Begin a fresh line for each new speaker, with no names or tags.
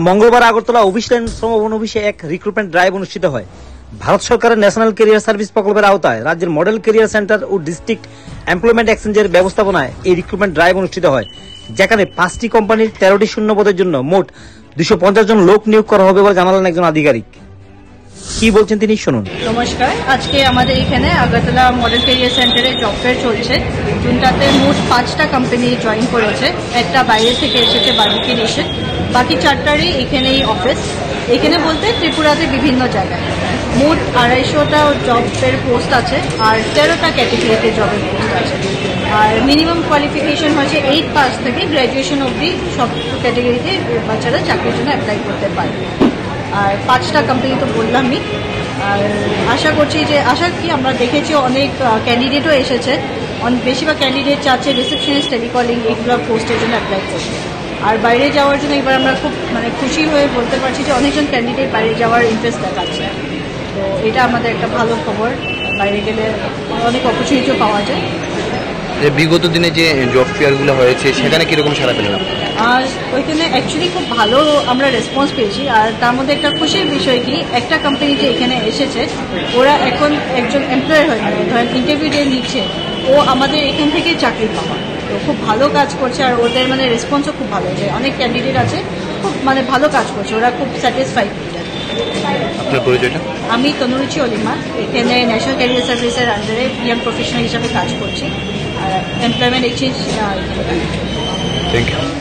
মঙ্গলবার Agartala office line শ্রমভবন অফিসে এক রিক্রুটমেন্ট ড্রাইভ অনুষ্ঠিত হয়। ভারত সরকারের ন্যাশনাল ক্যারিয়ার সার্ভিস প্রকল্পের আওতায় রাজ্যের মডেল ক্যারিয়ার সেন্টার ও ডিস্ট্রিক্ট এমপ্লয়মেন্ট এক্সচেঞ্জের ব্যবস্থাপনায় এই রিক্রুটমেন্ট ড্রাইভ অনুষ্ঠিত হয়, যেখানে 5টি কোম্পানির 13টি শূন্যপদের জন্য মোট 250 জন লোক নিয়োগ করা হবে বলে জানালেন একজন আধিকারিক। কি বলছেন তিনি শুনুন।
নমস্কার, আজকে আমাদের এখানে আগরতলা মডেল ক্যারিয়ার সেন্টারে জব ফেয়ার চলছে, যেটাতে মোট 5টা কোম্পানি জয়েন করেছে। একটা বাইরে থেকে এসেছে বার্বিকি নেশন, বাকি 4টারই এখানেই অফিস। এখানে বলতে ত্রিপুরাতে বিভিন্ন জায়গায় মোট 250টা জবের পোস্ট আছে আর 13টা ক্যাটেগরিতে জবের পোস্ট আছে। আর মিনিমাম কোয়ালিফিকেশন হচ্ছে 8 পাস থেকে গ্র্যাজুয়েশন অবধি সব ক্যাটেগরিতে বাচ্চারা চাকরির জন্য অ্যাপ্লাই করতে পারে। আর 5টা কোম্পানি তো বললামই। আর আশা করছি যে আমরা দেখেছি অনেক ক্যান্ডিডেটও এসেছে। বেশিরভাগ ক্যান্ডিডেট চাচ্ছে রিসেপশনিস্ট, টেলিকলিং এইগুলো পোস্টের জন্য অ্যাপ্লাই করছে। আর বাইরে যাওয়ার জন্য এবার আমরা খুব খুশি হয়ে বলতে পারছি যে অনেকজন ক্যান্ডিডেট বাইরে যাওয়ার ইন্টারেস্ট দেখাচ্ছে। তো এটা আমাদের একটা ভালো খবর, বাইরে গেলে অনেক অপরচুনিটিও পাওয়া যায়।
বিগত দিনে যে জব ফেয়ারগুলো হয়েছে সেখানে কিরকম সাড়া পেলাম?
আর ওইখানে অ্যাকচুয়ালি খুব ভালো আমরা রেসপন্স পেয়েছি। আর তার মধ্যে একটা খুশির বিষয় কি, একটা কোম্পানি যে এখানে এসেছে ওরা এখন একজন এমপ্লয়ার হয়ে গেছে, ধরেন ইন্টারভিউ দিয়ে নিচ্ছে, ও আমাদের এখান থেকে চাকরি পাওয়া। তো খুব ভালো কাজ করছে আর ওদের রেসপন্সও খুব ভালো, যে অনেক ক্যান্ডিডেট আছে খুব ভালো কাজ করছে, ওরা খুব স্যাটিসফাইড।
আপনার পরিচয়টা?
আমি তনুরুচি অলিমা, এখানে ন্যাশনাল ক্যারিয়ার সার্ভিসের আন্ডারে ইয়াং প্রফেশনাল হিসাবে কাজ করছি আর এমপ্লয়মেন্ট এক্সচেঞ্জ।
Thank you.